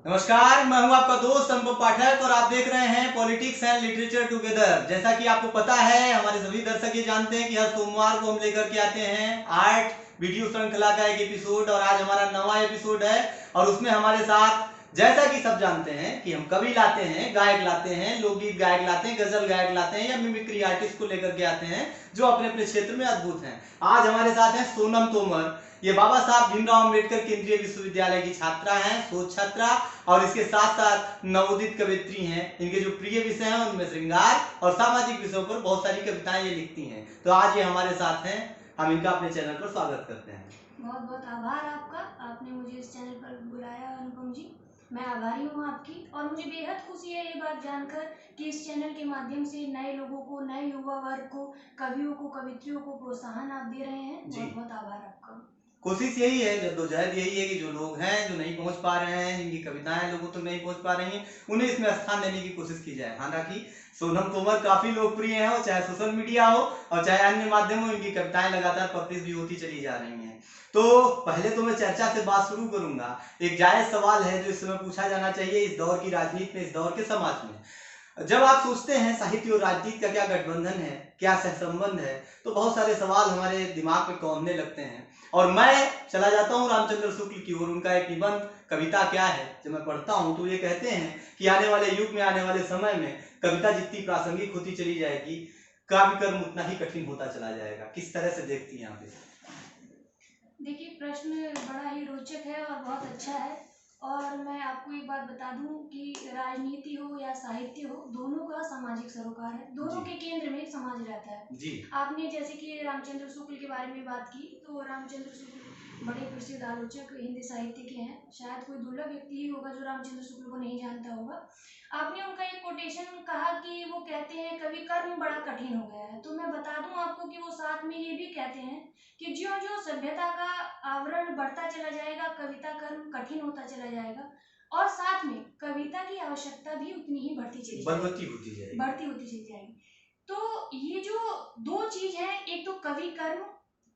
नमस्कार, मैं हूं आपका दोस्त अनुभव पाठक और आप देख रहे हैं पॉलिटिक्स एंड लिटरेचर टुगेदर। जैसा कि आपको पता है, हमारे सभी दर्शक ये जानते हैं कि हर सोमवार को हम लेकर के आते हैं आर्ट वीडियो श्रृंखला का एक एपिसोड और आज हमारा 9वां एपिसोड है। और उसमें हमारे साथ, जैसा कि सब जानते हैं कि हम कवि लाते हैं, गायक लाते हैं, लोकगीत गायक लाते हैं, गजल गायक लाते हैं या मिमिक्री आर्टिस्ट को लेकर के आते हैं जो अपने अपने क्षेत्र में अद्भुत हैं। आज हमारे साथ हैं सोनम तोमर। ये बाबा साहब भीमराव अम्बेडकर केंद्रीय विश्वविद्यालय की छात्रा हैं, शोध छात्रा, और इसके साथ साथ नवोदित कवयित्री हैं। इनके जो प्रिय विषय हैं उनमें श्रृंगार और सामाजिक विषयों पर बहुत सारी कविताएं ये लिखती हैं। तो आज ये हमारे साथ हैं, हम इनका अपने चैनल पर स्वागत करते हैं। बहुत बहुत आभार आपका, आपने मुझे इस चैनल पर बुलाया अनुपम जी। मैं आभारी हूँ आपकी और मुझे बेहद खुशी है ये बात जानकर कि इस चैनल के माध्यम से नए लोगों को, नए युवा वर्ग को, कवियों को, कवित्रियों को प्रोत्साहन आप दे रहे हैं। बहुत बहुत आभार आपका। कोशिश यही है, जद्दोजहद यही है कि जो लोग हैं जो नहीं पहुंच पा रहे हैं, जिनकी कविताएं लोगों तक नहीं पहुंच पा रही हैं, उन्हें इसमें स्थान देने की कोशिश की जाए। हालांकि सोनम तोमर काफी लोकप्रिय हैं, और चाहे सोशल मीडिया हो और चाहे अन्य माध्यम हो, इनकी कविताएं लगातार पब्लिश भी होती चली जा रही हैं। तो पहले तो मैं चर्चा से बात शुरू करूंगा। एक जायज सवाल है जो इस समय पूछा जाना चाहिए इस दौर की राजनीति में, इस दौर के समाज में। जब आप सोचते हैं साहित्य और राजनीति का क्या गठबंधन है, क्या सहसंबंध है, तो बहुत सारे सवाल हमारे दिमाग में कौंधने लगते हैं। और मैं चला जाता हूँ रामचंद्र शुक्ल की ओर। उनका एक निबंध कविता क्या है जब मैं पढ़ता हूँ तो ये कहते हैं कि आने वाले युग में, आने वाले समय में कविता जितनी प्रासंगिक होती चली जाएगी, काव्य कर्म उतना ही कठिन होता चला जाएगा। किस तरह से देखती हैं आप इसे? देखिए, प्रश्न बड़ा ही रोचक है और बहुत अच्छा है। और मैं आपको एक बात बता दूं कि राजनीति हो या साहित्य हो, दोनों का सामाजिक सरोकार है, दोनों के केंद्र में समाज रहता है जी। आपने जैसे कि रामचंद्र शुक्ल के बारे में बात की, तो रामचंद्र शुक्ल बड़े प्रसिद्ध आलोचक हिंदी साहित्य के हैं। शायद कोई दुर्लभ व्यक्ति ही होगा जो रामचंद्र शुक्ल को नहीं जानता होगा। आपने उनका एक कोटेशन कहा कि वो कहते हैं कवि कर्म बड़ा कठिन हो गया है, तो मैं बता दूं आपको कि वो साथ में ये भी कहते हैं कि ज्यों ज्यों सभ्यता का आवरण बढ़ता चला जाएगा, कविता कर्म कठिन होता चला जाएगा और साथ में कविता की आवश्यकता भी उतनी ही बढ़ती होती चली जाएगी। तो ये जो दो चीज है, एक तो कवि कर्म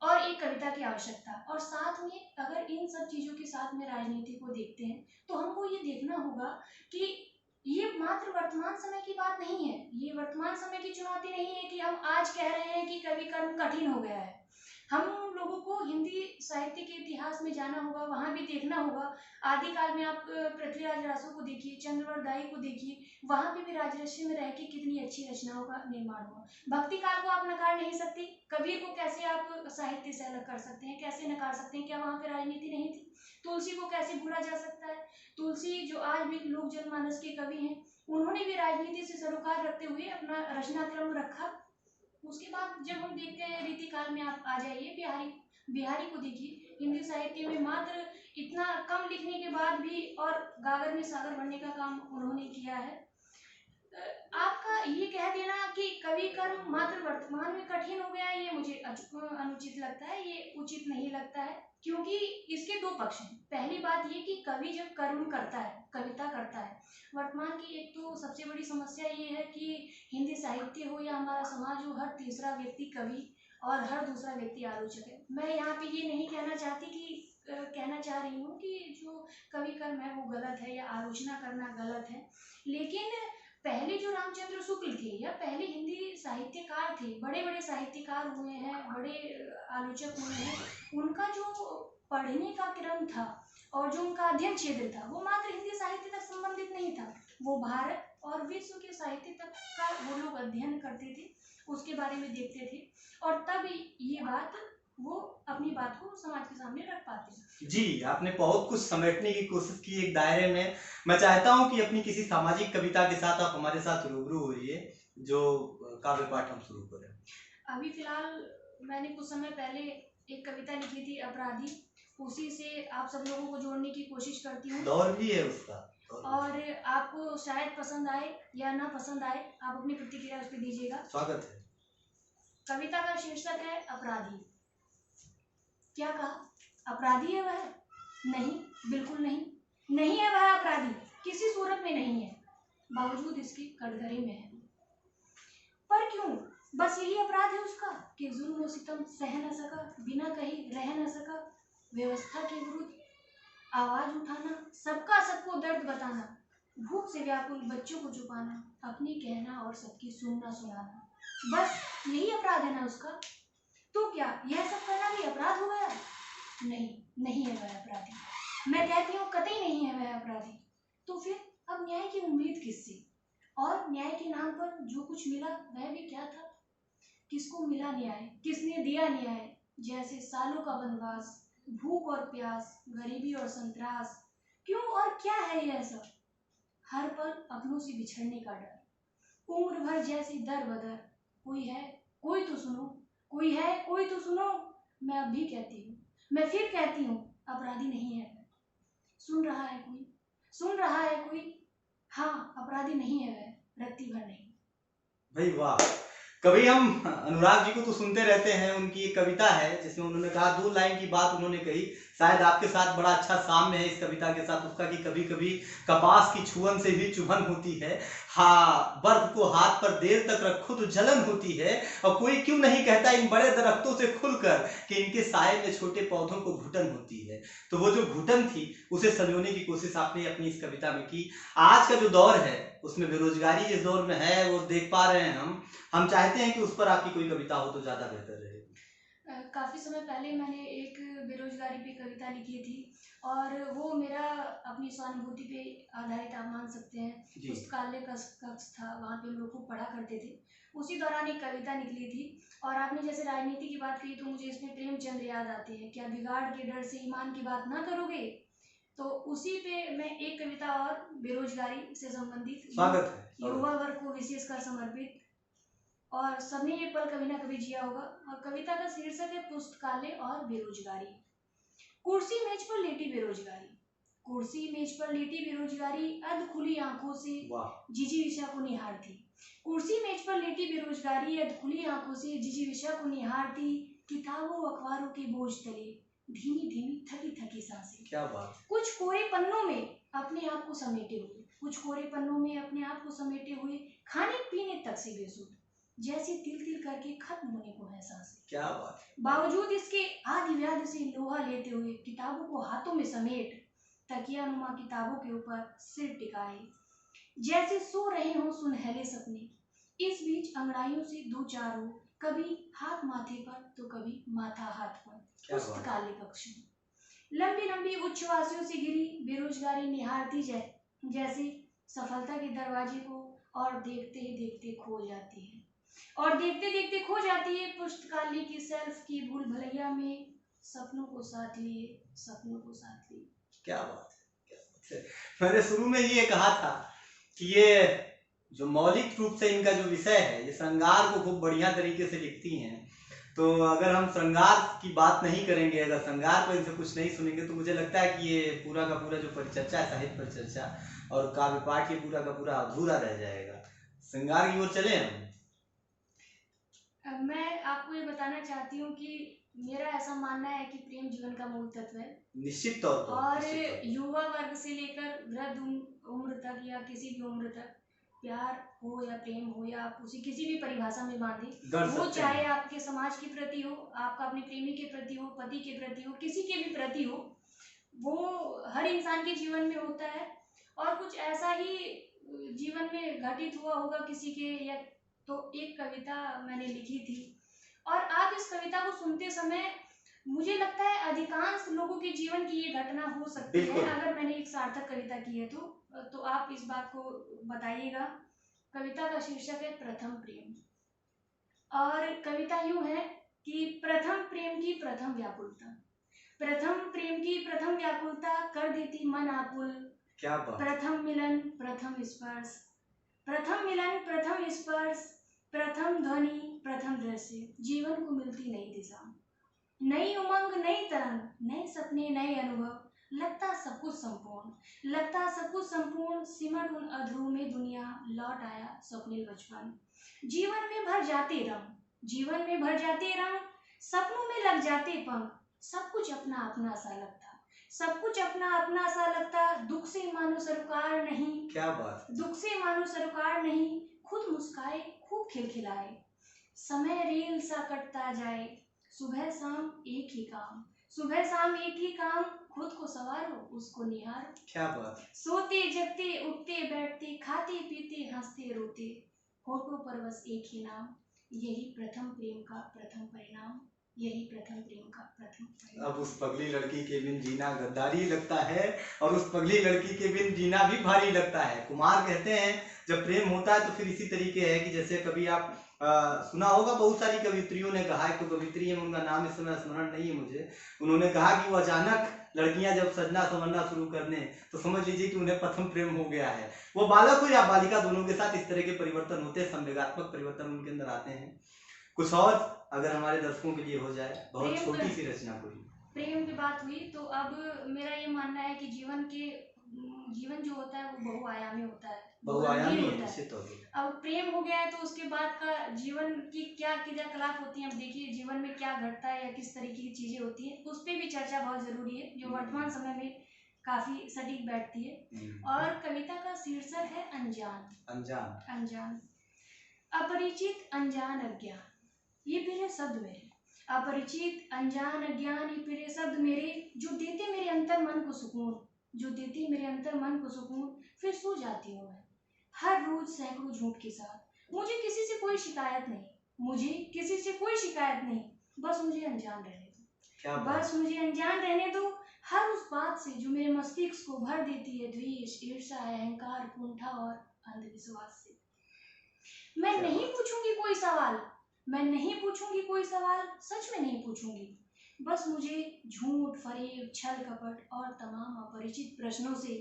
और एक कविता की आवश्यकता, और साथ में अगर इन सब चीजों के साथ में राजनीति को देखते हैं तो हमको ये देखना होगा कि ये मात्र वर्तमान समय की बात नहीं है, ये वर्तमान समय की चुनौती नहीं है कि हम आज कह रहे हैं कि कवि कर्म कठिन हो गया है। हम लोगों को हिंदी साहित्य के इतिहास में जाना होगा, वहां भी देखना होगा। आदिकाल में आप पृथ्वीराज रासो को देखिए, चंद्रवरदाई दाई को देखिए, वहां पे भी राजर्षि में रह के कितनी अच्छी रचनाओं का निर्माण हुआ। भक्ति काल को आप नकार नहीं सकते, कबीर को कैसे आप साहित्य से अलग कर सकते हैं, कैसे नकार सकते हैं? क्या वहां पे राजनीति नहीं थी? तुलसी को कैसे भूला जा सकता है? तुलसी जो आज भी लोक जनमानस के कवि हैं, उन्होंने भी राजनीति से सरोकार रखते हुए अपना रचना क्रम रखा। उसके बाद जब हम देखते हैं रीति काल में, आप आ जाइए बिहारी, बिहारी को देखिए। हिंदी साहित्य में मात्र इतना कम लिखने के बाद भी और गागर में सागर बनने का काम उन्होंने किया है। आपका ये कह देना कि कवि कर्म मात्र वर्तमान में कठिन हो गया है, ये मुझे अनुचित लगता है, ये उचित नहीं लगता है। क्योंकि इसके दो पक्ष हैं। पहली बात ये कि कवि जब कर्म करता है, कविता करता है, वर्तमान की एक तो सबसे बड़ी समस्या ये है कि हिंदी साहित्य हो या हमारा समाज हो, हर तीसरा व्यक्ति कवि और हर दूसरा व्यक्ति आलोचक है। मैं यहाँ पे ये नहीं कहना चाहती कि कहना चाह रही हूँ कि जो कवि कर्म है वो गलत है या आलोचना करना गलत है, लेकिन पहले जो रामचंद्र शुक्ल थे या पहले हिंदी साहित्यकार थे, बड़े बड़े साहित्यकार हुए हैं, बड़े आलोचक हुए हैं, उनका जो पढ़ने का क्रम था और जो उनका अध्ययन क्षेत्र था वो मात्र हिंदी साहित्य तक संबंधित नहीं था, वो भारत और विश्व के साहित्य तक का वो लोग अध्ययन करते थे, उसके बारे में देखते थे, और तब ये बात वो अपनी बात को समाज के सामने रख पाते। जी, आपने बहुत कुछ समेटने की कोशिश की एक दायरे में। मैं चाहता हूं कि अपनी किसी सामाजिक कविता के साथ आप हमारे साथ रूबरू होइए, जो काव्य पाठ हम शुरू करें। अभी फिलहाल मैंने कुछ समय पहले एक कविता लिखी थी, अपराधी, उसी से आप सब लोगों को जोड़ने की कोशिश करती हूँ। दौर भी है उसका, और आपको शायद पसंद आए या ना पसंद आए, आप अपनी प्रतिक्रिया उस पर दीजिएगा। स्वागत है। कविता का शीर्षक है अपराधी। क्या कहा? अपराधी है वह? नहीं, बिल्कुल नहीं, नहीं है वह अपराधी, किसी सूरत में नहीं है, बावजूद इसके कटघरे में है। पर क्यों? बस यही अपराध है उसका कि जुल्म और सितम सह न सका, बिना कहीं रह न सका, व्यवस्था के विरुद्ध आवाज उठाना, सबका सबको दर्द बताना, भूख से व्याकुल बच्चों को छुपाना, अपनी कहना और सबकी सुनना सुनाना, बस यही अपराध है ना उसका? तो क्या यह सब करना भी अपराध हो गया? नहीं, नहीं है वह अपराधी। मैं कहती हूँ कतई नहीं है वह अपराधी। तो फिर अब न्याय की उम्मीद किससे? और न्याय के नाम पर जो कुछ मिला वह भी क्या था? किसको मिला न्याय? किसने दिया न्याय? जैसे सालों का वनवास, भूख और प्यास, गरीबी और संत्रास, क्यों और क्या है यह सब? हर पल अपनों से बिछड़ने का डर, उम्र भर जैसे दर बदर। कोई है, कोई तो सुनो, कोई है, कोई तो सुनो। मैं अब भी कहती हूँ, मैं फिर कहती हूँ, अपराधी नहीं है वह। सुन रहा है कोई? सुन रहा है कोई? हाँ, अपराधी नहीं है वह, रत्ती भर नहीं। भाई वाह। कभी हम अनुराग जी को तो सुनते रहते हैं, उनकी एक कविता है जिसमें उन्होंने कहा, 2 लाइन की बात उन्होंने कही, शायद आपके साथ बड़ा अच्छा साम्य है इस कविता के साथ उसका, कि कभी कभी कपास की छुअन से भी चुभन होती है। हाँ, बर्फ को हाथ पर देर तक रखो तो जलन होती है, और कोई क्यों नहीं कहता इन बड़े दरख्तों से खुलकर कि इनके साए में छोटे पौधों को घुटन होती है। तो वो जो घुटन थी उसे संजोने की कोशिश आपने अपनी इस कविता में की। आज का जो दौर है उसमें बेरोजगारी जिस दौर में है वो देख पा रहे हैं हम चाहते हैं कि उस पर आपकी कोई कविता हो तो ज्यादा बेहतर रहे। काफ़ी समय पहले मैंने एक बेरोजगारी पे कविता लिखी थी, और वो मेरा अपनी सहानुभूति पे आधारित आप मान सकते हैं। जी। पुस्तकालय का कक्ष था, वहाँ पे हम लोग खूब पढ़ा करते थे। उसी दौरान एक कविता निकली थी। और आपने जैसे राजनीति की बात की तो मुझे इसमें प्रेमचंद याद आते हैं, क्या बिगाड़ के डर से ईमान की बात ना करोगे? तो उसी पे मैं एक कविता और बेरोजगारी से संबंधित, स्वागत है। युवा वर्ग को विशेषकर समर्पित, और सबने ये पल कभी ना कभी जिया होगा। और कविता का शीर्षक है पुस्तकालय और बेरोजगारी। कुर्सी मेज पर लेटी बेरोजगारी, कुर्सी मेज पर लेटी बेरोजगारी, अध खुली आंखों से जिजी विषा को निहारती। कुर्सी मेज पर लेटी बेरोजगारी, अध खुली आंखों से जिजी विषा को निहारती, किताबों अखबारों के बोझ तले धीमी धीमी थकी थकी सांसें। क्या बात। कुछ कोरे पन्नों में अपने आप को समेटे हुए, कुछ कोरे पन्नों में अपने आप को समेटे हुए, खाने पीने तक से बेसुध, जैसे तिल तिल करके खत्म होने को है सांसें। क्या बात है। बावजूद इसके आदि व्याध से लोहा लेते हुए, किताबों को हाथों में समेट, तकिया नुमा किताबों के ऊपर सिर टिकाए, जैसे सो रहे हो सुनहले सपने। इस बीच अंगड़ाइयों से दो चार हो, कभी हाथ माथे पर तो कभी माथा हाथ पर, पुस्तकालय कक्ष में लंबी लंबी उच्छ्वासियों से घिरी बेरोजगारी निहारती जैसे सफलता के दरवाजे को, और देखते ही देखते खो जाती है, और देखते देखते खो जाती है पुस्तकालय की सेल्फ की भूल भलैया में, सपनों को साथ लिए, सपनों को साथ लिए। क्या बात है, क्या बात है। मैंने शुरू में ये कहा था कि ये जो मौलिक रूप से इनका जो विषय है, ये श्रृंगार को खूब बढ़िया तरीके से लिखती हैं। तो अगर हम श्रृंगार की बात नहीं करेंगे, अगर श्रृंगार को इनसे कुछ नहीं सुनेंगे, तो मुझे लगता है कि ये पूरा का पूरा जो परिचर्चा है, साहित्य परिचर्चा और काव्य पाठ, ये पूरा का पूरा अधूरा रह जाएगा। श्रृंगार की ओर चले हम। मैं आपको ये बताना चाहती हूँ कि मेरा ऐसा मानना है कि प्रेम जीवन का मूल तत्व है, निश्चित तौर पर। और युवा वर्ग से लेकर वृद्ध उम्र तक या किसी भी उम्र तक, प्यार हो या प्रेम हो, या आप उसे किसी भी परिभाषा में बांधे, वो चाहे आपके समाज के प्रति हो, आपका अपने प्रेमी के प्रति हो, पति के प्रति हो, किसी के भी प्रति हो, वो हर इंसान के जीवन में होता है। और कुछ ऐसा ही जीवन में घटित हुआ होगा किसी के, या तो एक कविता मैंने लिखी थी, और आप इस कविता को सुनते समय मुझे लगता है अधिकांश लोगों के जीवन की ये घटना हो सकती है, अगर मैंने एक सार्थक कविता की है तो आप इस बात को बताइएगा। कविता का शीर्षक है प्रथम प्रेम, और कविता यूं है कि प्रथम प्रेम की प्रथम व्याकुलता, प्रथम प्रेम की प्रथम व्याकुलता कर देती मन आकुल। क्या बात। प्रथम मिलन प्रथम स्पर्श, प्रथम मिलन प्रथम स्पर्श, प्रथम ध्वनि प्रथम दृश्य, जीवन को मिलती नई दिशा, नई उमंग नई तरंग, नए सपने नए अनुभव, लगता सब कुछ संपूर्ण, लगता सब कुछ संपूर्ण, सिमट उन अधरों में दुनिया, लौट आया स्वप्निल बचपन। जीवन में भर जाते रंग, जीवन में भर जाते रंग, सपनों में लग जाते पंख, सब कुछ अपना अपना सा लगता, सब कुछ अपना अपना सा लगता, दुख से मानो सरोकार नहीं। क्या बात। दुख से मानो सरोकार नहीं, खुद मुस्काए खूब खिलखिलाए, समय रेल सा कटता जाए, सुबह शाम एक ही काम, सुबह शाम एक ही काम, खुद को संवारो, उसको निहारो। क्या बात। सोते जगते उठते बैठते खाते पीते हंसते रोते, होठों पर बस एक ही नाम, यही प्रथम प्रेम का प्रथम परिणाम, यही प्रथम प्रेम का प्रथम परिणाम। अब उस पगली लड़की के बिन जीना गद्दारी लगता है, और उस पगली लड़की के बिन जीना भी भारी लगता है। कुमार कहते हैं जब प्रेम होता है तो फिर इसी तरीके है कि जैसे कभी आप सुना होगा, बहुत सारी कवित्रियों ने कहा है, तो कवित्री है उनका नाम इस समय स्मरण नहीं है मुझे, उन्होंने कहा कि वो अचानक लड़कियां जब सजना संवरना शुरू करने तो समझ लीजिए कि उन्हें प्रथम प्रेम हो गया है। वो बालक हो या बालिका, दोनों के साथ इस तरह के परिवर्तन होते हैं, संवेगात्मक परिवर्तन उनके अंदर आते हैं। कुछ और अगर हमारे दर्शकों के लिए हो जाए, बहुत छोटी सी रचना कोई। प्रेम की बात हुई तो अब मेरा ये मानना है कि जीवन जो होता है वो बहुआयामी होता है, बहुआयामी है निश्चित तौर पे। अब प्रेम हो गया है तो उसके बाद का जीवन की क्या क्रियाकलाप होती हैं, अब देखिए जीवन में क्या घटता है या किस तरीके की चीजें होती हैं, उस पर भी चर्चा बहुत जरूरी है, जो वर्तमान समय में काफी सटीक बैठती है। और कविता का शीर्षक है अनजान। अनजान अनजान, अपरिचित अनजान अज्ञान, ये मेरे शब्द मेरे, अपरिचित अनजान अज्ञान, ये मेरे शब्द मेरे, जो देते मेरे अंतर मन को सुकून, जो देती मेरे अंतर मन को सुकून, फिर सो जाती हूँ मैं हर रोज सैकड़ों झूठ के साथ। मुझे किसी से कोई शिकायत नहीं, मुझे किसी से कोई शिकायत नहीं, बस मुझे अनजान रहने दो, बस मुझे अनजान रहने दो हर उस बात से जो मेरे मस्तिष्क को भर देती है द्वेष, ईर्ष्या, अहंकार, कुंठा और अंधविश्वास से। मैं नहीं पूछूंगी कोई सवाल, मैं नहीं पूछूंगी कोई सवाल, सच में नहीं पूछूंगी, बस मुझे झूठ, फरेब, छल कपट और तमाम अपरिचित प्रश्नों से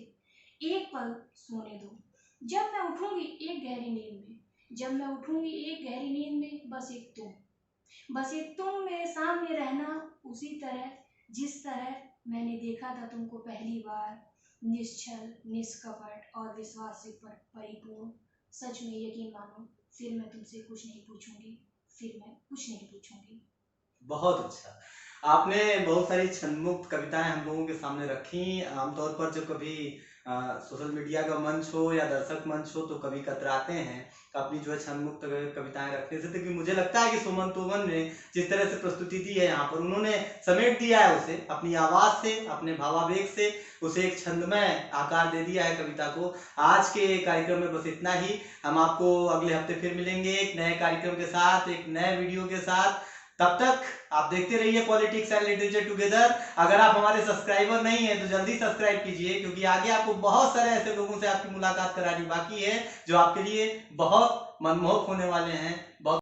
एक पल सोने दो। जब मैं उठूंगी एक गहरी नींद में, जब मैं उठूंगी एक गहरी नींद में, बस एक तुम, बस एक तुम मेरे सामने रहना, उसी तरह जिस तरह मैंने देखा था तुमको पहली बार, निश्चल, निष्कपट और विश्वास से परिपूर्ण। सच में यकीन मानो, फिर मैं तुमसे कुछ नहीं पूछूंगी, फिर मैं कुछ नहीं पूछूंगी। बहुत अच्छा, आपने बहुत सारी छंदमुक्त कविताएं हम लोगों के सामने रखी। आमतौर पर जब कभी सोशल मीडिया का मंच हो या दर्शक मंच हो तो कभी कतराते हैं अपनी जो है छंदमुक्त कविताएं रखने से, क्योंकि मुझे लगता है कि सुमन तोमर ने जिस तरह से प्रस्तुति दी है यहाँ पर, उन्होंने समेट दिया है उसे अपनी आवाज से, अपने भावावेग से, उसे एक छंदमय आकार दे दिया है कविता को। आज के कार्यक्रम में बस इतना ही, हम आपको अगले हफ्ते फिर मिलेंगे एक नए कार्यक्रम के साथ, एक नए वीडियो के साथ। तब तक आप देखते रहिए पॉलिटिक्स एंड लिटरेचर टुगेदर। अगर आप हमारे सब्सक्राइबर नहीं हैं तो जल्दी सब्सक्राइब कीजिए, क्योंकि आगे आपको बहुत सारे ऐसे लोगों से आपकी मुलाकात करानी बाकी है जो आपके लिए बहुत मनमोहक होने वाले हैं। बहुत